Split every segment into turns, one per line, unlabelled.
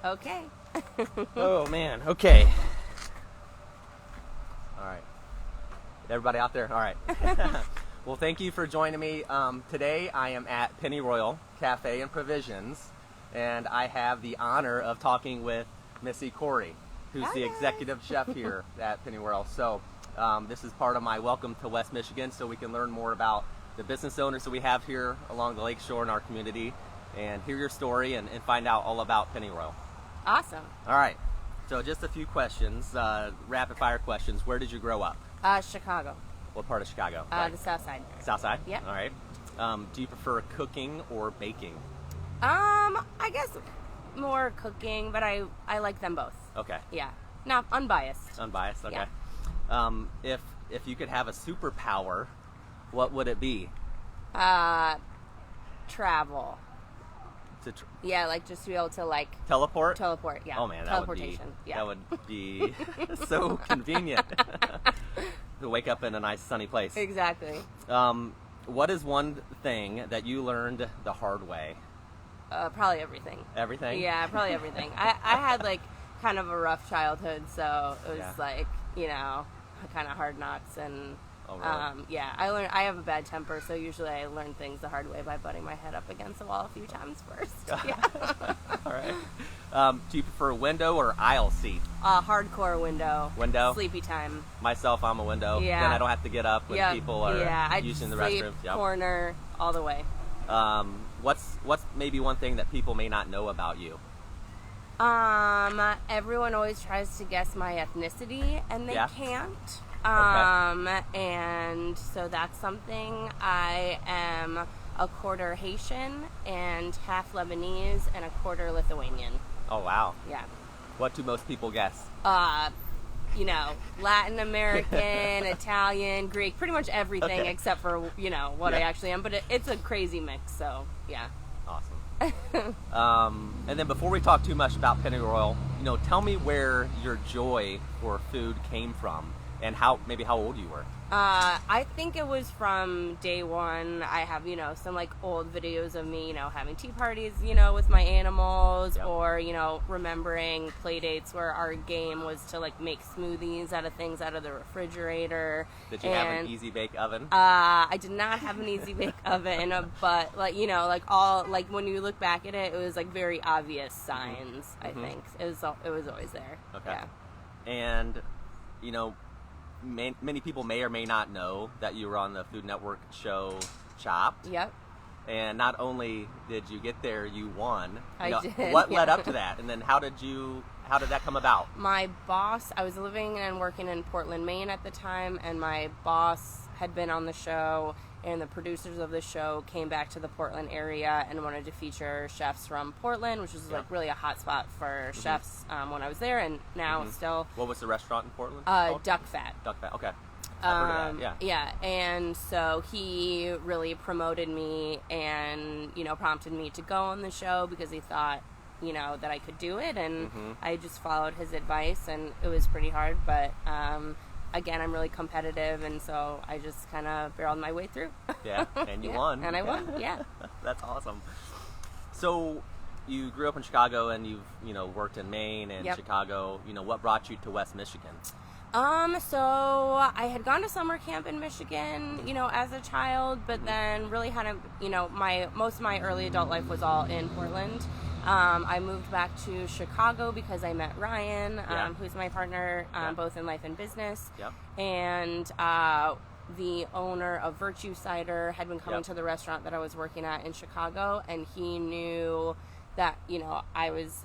Okay.
Oh, man. Okay. All right. Everybody out there? All right. Well, thank you for joining me. Today I am at Pennyroyal Cafe and Provisions, and I have the honor of talking with Missy Corey, who's the executive chef here at Pennyroyal. So this is part of my welcome to West Michigan, so we can learn more about the business owners that we have here along the lakeshore in our community, and hear your story and find out all about Pennyroyal.
Awesome.
All right. So just a few questions, rapid fire questions. Where did you grow up?
Chicago.
What part of Chicago?
The South Side.
South Side?
Yeah.
All right. Do you prefer cooking or baking?
I guess more cooking, but I like them both.
Okay.
Yeah. No, unbiased.
Unbiased. Okay.
Yeah.
If you could have a superpower, what would it be?
Travel. Yeah, like just to be able to like
Teleport?
Teleport, yeah.
Oh man, that would be so convenient. To wake up in a nice sunny place.
Exactly.
What is one thing that you learned the hard way?
Probably everything.
Everything?
Yeah, probably everything. I had like kind of a rough childhood, so it was like, you know, kind of hard knocks and
oh, really?
I have a bad temper, so usually I learn things the hard way by butting my head up against the wall a few times first. Yeah.
All right. Do you prefer window or aisle seat?
Hardcore window.
Window?
Sleepy time.
Myself, I'm a window.
Yeah.
Then I don't have to get up when people are using the restroom.
Yep. Corner all the way.
What's maybe one thing that people may not know about you?
Everyone always tries to guess my ethnicity, and they can't. And so that's something. I am a quarter Haitian and half Lebanese and a quarter Lithuanian.
Oh, wow.
Yeah.
What do most people guess?
You know, Latin American, Italian, Greek, pretty much everything except for, you know, what I actually am. But it's a crazy mix, so, yeah.
Awesome. And then before we talk too much about Pennyroyal, you know, tell me where your joy for food came from and how old you were.
I think it was from day one. I have, you know, some like old videos of me, you know, having tea parties, you know, with my animals, or, you know, remembering play dates where our game was to like make smoothies out of things out of the refrigerator.
Did you have an easy bake oven?
I did not have an easy bake oven, but like, you know, like all, like when you look back at it, it was like very obvious signs, I think. It was always there.
Okay.
Yeah.
And, you know, many people may or may not know that you were on the Food Network show Chopped.
Yep.
And not only did you get there, you won.
I did.
What led up to that? And then how did that come about?
My boss, I was living and working in Portland, Maine at the time, and my boss had been on the show, and the producers of the show came back to the Portland area and wanted to feature chefs from Portland, which was like really a hot spot for chefs when I was there, and now still.
What was the restaurant in Portland?
Duck Fat.
Duck Fat, okay. I've heard of that,
yeah, and so he really promoted me and, you know, prompted me to go on the show because he thought, you know, that I could do it, and I just followed his advice, and it was pretty hard, but again, I'm really competitive, and so I just kind of barreled my way through.
Yeah, and you won.
And I won, yeah.
That's awesome. So you grew up in Chicago, and you've, you know, worked in Maine and Chicago. You know, what brought you to West Michigan?
So I had gone to summer camp in Michigan, you know, as a child, but then really had a, you know, most of my early adult life was all in Portland. I moved back to Chicago because I met Ryan, who's my partner, both in life and business. Yep. And the owner of Virtue Cider had been coming to the restaurant that I was working at in Chicago, and he knew that, you know, I was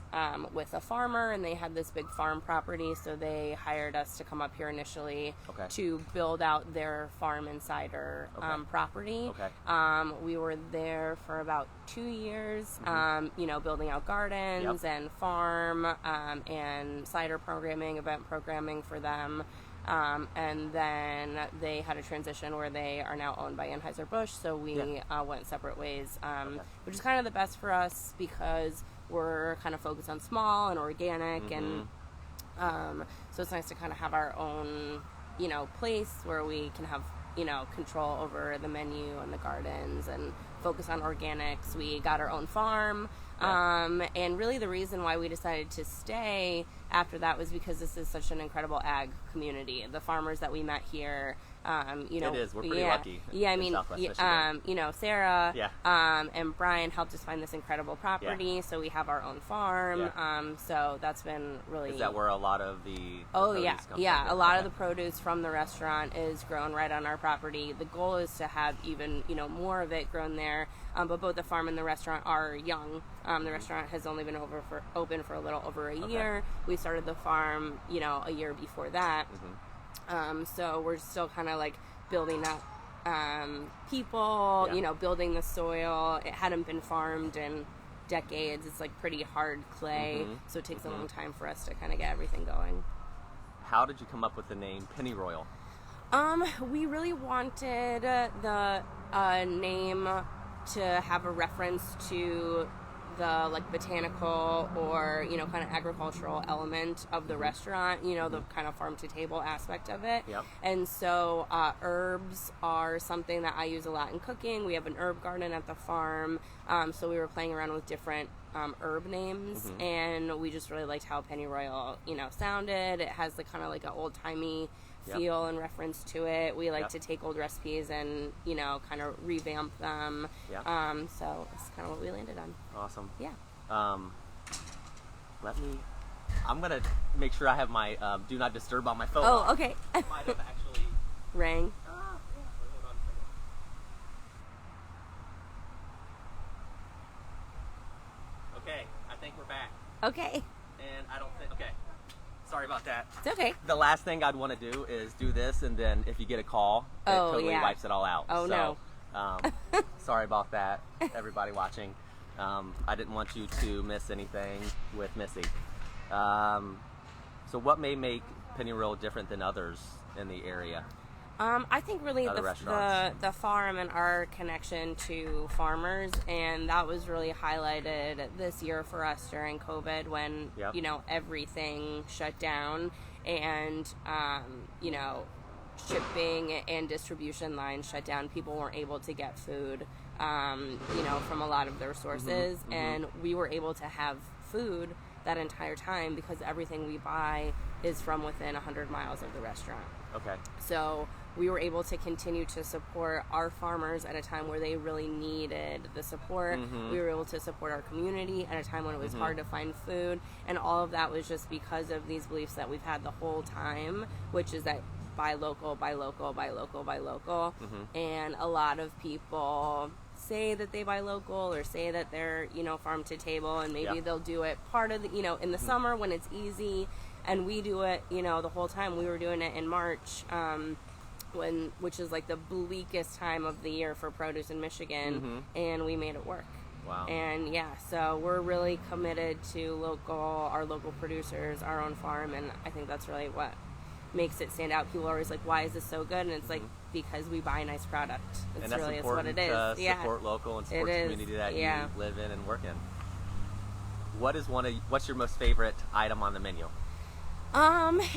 with a farmer, and they had this big farm property, so they hired us to come up here initially to build out their farm and cider property. We were there for about 2 years, you know, building out gardens and farm and cider programming, event programming for them. And then they had a transition where they are now owned by Anheuser-Busch, so we went separate ways, which is kind of the best for us because we're kind of focused on small and organic, and so it's nice to kind of have our own, place where we can have, control over the menu and the gardens and focus on organics. We got our own farm. And really the reason why we decided to stay after that was because this is such an incredible ag community. The farmers that we met here, you know,
it is. We're pretty lucky.
Yeah, I mean, you know, Sarah,
Yeah.
And Brian helped us find this incredible property.
Yeah.
So we have our own farm.
Yeah.
So that's been really.
Is that where a lot of the
Oh
produce
yeah,
comes
yeah.
from?
A lot
Okay.
of the produce from the restaurant is grown right on our property. The goal is to have even, you know, more of it grown there. But both the farm and the restaurant are young. The restaurant has only been open for a little over a year. We started the farm, you know, a year before that. So we're still kind of like building up people,
Yeah.
you know, building the soil. It hadn't been farmed in decades. It's like pretty hard clay, so it takes a long time for us to kind of get everything going.
How did you come up with the name Pennyroyal?
We really wanted the name to have a reference to the like botanical or, you know, kind of agricultural element of the restaurant, you know, the kind of farm to table aspect of it.
Yep.
And so herbs are something that I use a lot in cooking. We have an herb garden at the farm, so we were playing around with different herb names, and we just really liked how Pennyroyal, you know, sounded. It has the kind of like an old-timey feel and reference to it. We like to take old recipes and, you know, kind of revamp them. So it's kind of what we landed on.
Awesome.
Yeah.
I'm gonna make sure I have my do not disturb on my phone.
Oh, okay.
Might have actually
Rang.
hold on a second. Okay, I think we're back.
Okay.
And I don't think okay. Sorry about that.
It's okay.
The last thing I'd want to do is do this, and then if you get a call, it totally wipes it all out.
Oh,
so, sorry about that, everybody watching. I didn't want you to miss anything with Missy. So what may make Pennyroyal different than others in the area?
I think really
Other restaurants.
the farm and our connection to farmers, and that was really highlighted this year for us during COVID when, you know, everything shut down and, you know, shipping and distribution lines shut down. People weren't able to get food, you know, from a lot of their sources, and we were able to have food that entire time because everything we buy is from within 100 miles of the restaurant.
Okay.
So we were able to continue to support our farmers at a time where they really needed the support. We were able to support our community at a time when it was hard to find food. And all of that was just because of these beliefs that we've had the whole time, which is that buy local, buy local, buy local, buy local. And a lot of people say that they buy local or say that they're, you know, farm to table, and maybe they'll do it part of the, you know, in the summer when it's easy. And we do it, you know, the whole time. We were doing it in March, which is like the bleakest time of the year for produce in Michigan, and we made it work.
Wow.
And yeah, so we're really committed to our local producers, our own farm, and I think that's really what makes it stand out. People are always like, why is this so good? And it's like, because we buy a nice product. It's
and that's
really
important
what it is.
to support local and support the community that you live in and work in. What's your most favorite item on the menu?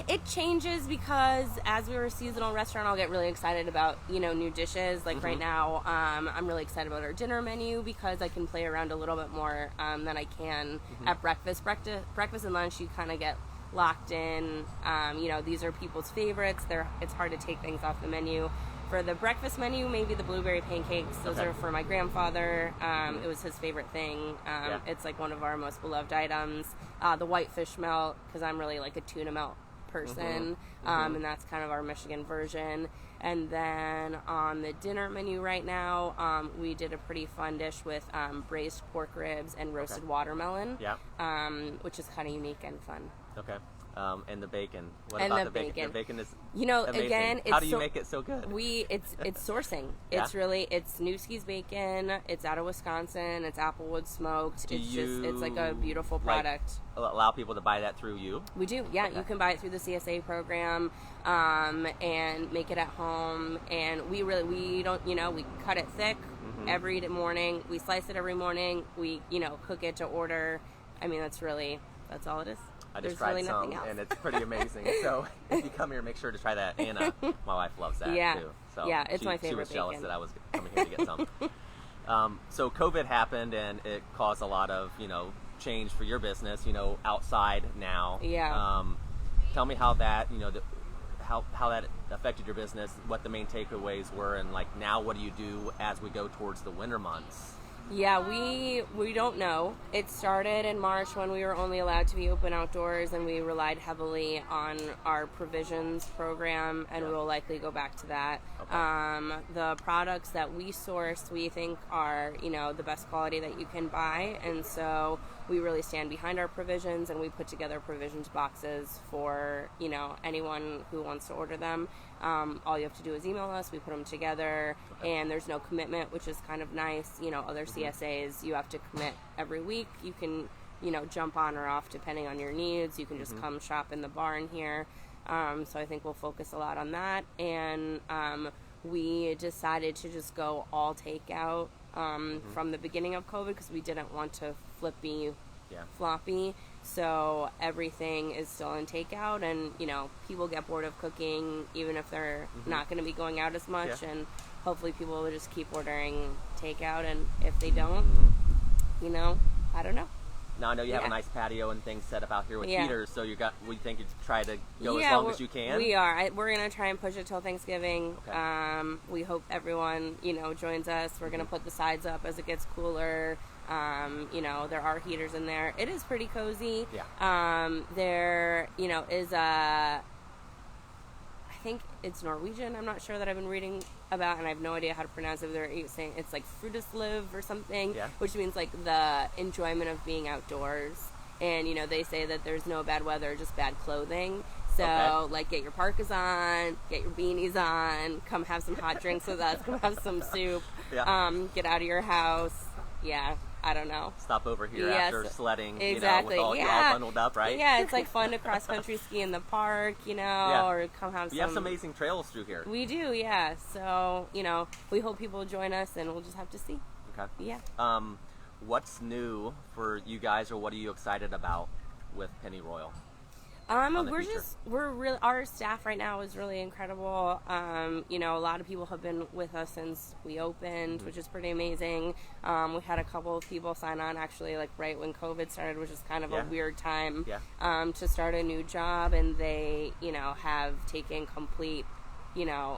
It changes because as we're a seasonal restaurant, I'll get really excited about, you know, new dishes. Like right now, I'm really excited about our dinner menu because I can play around a little bit more than I can at breakfast. Breakfast and lunch, you kind of get locked in. You know, these are people's favorites. It's hard to take things off the menu. For the breakfast menu, maybe the blueberry pancakes. Those are for my grandfather. It was his favorite thing. It's like one of our most beloved items. The whitefish melt, because I'm really like a tuna melt person, and that's kind of our Michigan version. And then on the dinner menu right now, we did a pretty fun dish with braised pork ribs and roasted watermelon, which is kind of unique and fun.
Okay. And the bacon. What
and
about
the
bacon? The bacon is
you know,
amazing.
again,
how do you make it so good?
It's sourcing. It's Newski's bacon. It's out of Wisconsin. It's Applewood smoked. It's like a beautiful product.
Allow people to buy that through you?
We do, yeah. Okay. You can buy it through the CSA program, and make it at home. And we don't, you know, we cut it thick every morning. We slice it every morning. We, you know, cook it to order. I mean, that's all it is.
I just tried some, and it's pretty amazing. So if you come here, make sure to try that. Anna, my wife, loves that too. So
it's my favorite.
She was jealous that I was coming here to get some. So COVID happened, and it caused a lot of, change for your business, outside now.
Yeah.
Tell me how that, how that affected your business, what the main takeaways were, and like now what do you do as we go towards the winter months?
Yeah, we don't know. It started in March when we were only allowed to be open outdoors, and we relied heavily on our provisions program, and we'll likely go back to that. Okay. The products that we source, we think are, the best quality that you can buy, and so we really stand behind our provisions, and we put together provisions boxes for, anyone who wants to order them. All you have to do is email us, we put them together, and there's no commitment, which is kind of nice. Other CSAs, you have to commit every week. You can, jump on or off depending on your needs. You can just come shop in the barn here. So I think we'll focus a lot on that. And we decided to just go all takeout from the beginning of COVID because we didn't want to floppy. So everything is still in takeout, and people get bored of cooking even if they're not going to be going out as much, and hopefully people will just keep ordering takeout, and if they don't, I don't know.
Now I know you have a nice patio and things set up out here with heaters, so we think you try to go as long as you can.
We are. We're going to try and push it till Thanksgiving. Okay. We hope everyone, joins us. We're going to put the sides up as it gets cooler. There are heaters in there. It is pretty cozy. Yeah. There, is I think it's Norwegian. I'm not sure, that I've been reading about, and I have no idea how to pronounce it. They're saying it's like frutisliv or something, which means like the enjoyment of being outdoors. And, they say that there's no bad weather, just bad clothing. So, like, get your parkas on, get your beanies on, come have some hot drinks with us, come have some soup, get out of your house. Yeah. I don't know.
Stop over here after sledding,
exactly.
with all you all bundled up, right?
Yeah, it's like fun to cross-country ski in the park, or come have some...
You have some amazing trails through here.
We do, yeah. So, we hope people will join us, and we'll just have to see.
Okay.
Yeah.
What's new for you guys, or what are you excited about with Pennyroyal?
Our staff right now is really incredible. A lot of people have been with us since we opened, which is pretty amazing. We had a couple of people sign on actually, like right when COVID started, which is kind of a weird time to start a new job, and they, have taken complete,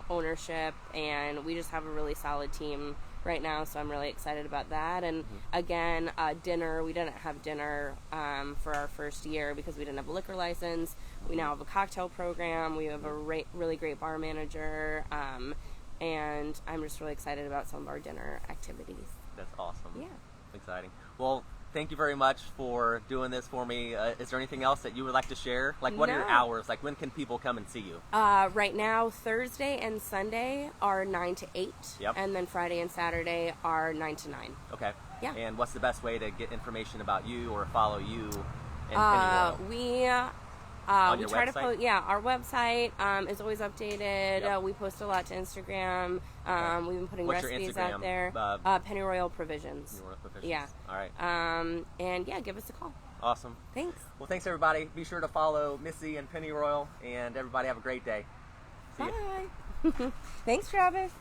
ownership, and we just have a really solid team right now, so I'm really excited about that. And again, dinner, we didn't have dinner for our first year because we didn't have a liquor license. We now have a cocktail program. We have a really great bar manager, and I'm just really excited about some of our dinner activities.
That's awesome.
Yeah.
Exciting. Well, thank you very much for doing this for me. Is there anything else that you would like to share? Like, what are your hours? Like, when can people come and see you?
Right now, Thursday and Sunday are 9 to 8.
Yep.
And then Friday and Saturday are 9 to 9.
Okay.
Yeah.
And what's the best way to get information about you or follow you and Pennyroyal?
We try to post. Yeah, our website is always updated. Yep. We post a lot to Instagram. We've been putting recipes out there. Pennyroyal Provisions.
Pennyroyal Provisions.
Yeah.
All right.
And yeah, give us a call.
Awesome.
Thanks.
Well, thanks everybody. Be sure to follow Missy and Pennyroyal, and everybody have a great day. See
Bye. Thanks, Travis.